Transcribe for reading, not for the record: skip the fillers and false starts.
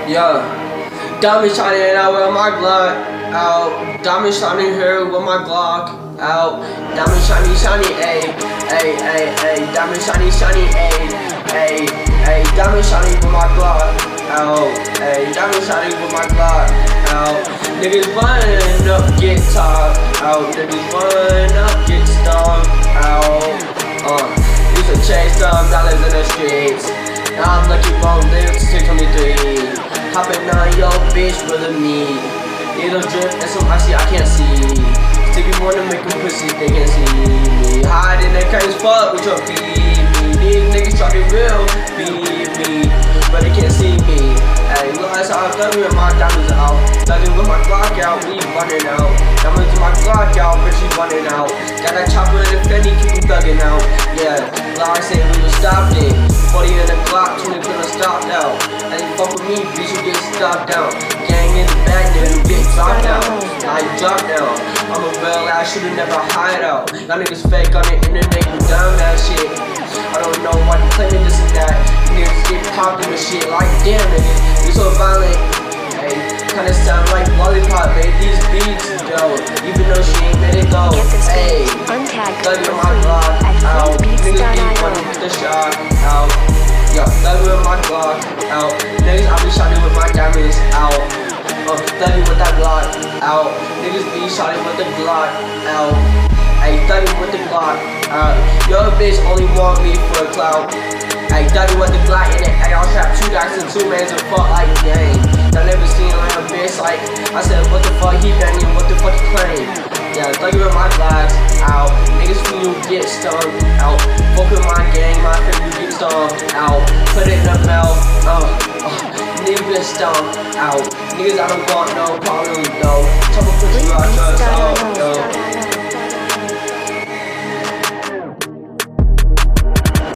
Yeah. Diamond shining out with my Glock out. Diamond shining here with my Glock out. Diamond shiny, shiny, ayy, ayy, ayy, ayy. Diamond shiny, shiny, ayy, ayy, ayy. Diamond shiny with my Glock out. Ayy, diamond shiny with my Glock out. Niggas running up, get top out. Niggas running up, get stomped out. Used to chase some dollars in the streets. Now I'm lucky wrong lyrics 623. Hopping on your bitch with a me. Little drip and some icy I can't see. Sticky wanna make them pussy, they can't see me. Hiding that kind of spot with your feet. These niggas try to real beat me, but they can't see me. Hey, look, that's how I'm thugging with my diamonds out. Thugging with my Glock out, we running out. Diamonds with my Glock out, but she running out. Got that chopper in the Fendi, keep me thugging out. Yeah, like I said, we was stopped it. 40 in the Glock, 20 gonna stop now. And you fuck with me, bitch, you get stopped down. Gang in the back, nigga, you get dropped down. I drop down. I'm a real ass shooter, never hide out. Y'all niggas fake on the internet, you dumb that shit. I don't know why you claiming this and that. Niggas get popped in the shit like damn niggas. You so violent. Hey, kinda sound like lollipop, made these beats go. Even though she ain't made it go. Hey, thugging my Glock out. Niggas get money with the shot out. Yo, thugging with my Glock out. Niggas I be shotting with my diamonds out. Thugging with that Glock out. Niggas be shotting with the Glock out. Ayy, thugging with the Glock out. Your bitch only want me for a clout. Ayy, thugging with the Glock in the AR trap. 2 guys and 2 mans and fuck like gang. I never seen like a bitch like I said, what the fuck he banging? What the fuck he claim? Yeah, thugging with my Glocks out. Niggas when you get stung out. Fuck with my gang, my friend you get stung out. Put it in the mouth. Niggas get stung out. Niggas I don't want no problem, no. Trouble pussy, I trust, no.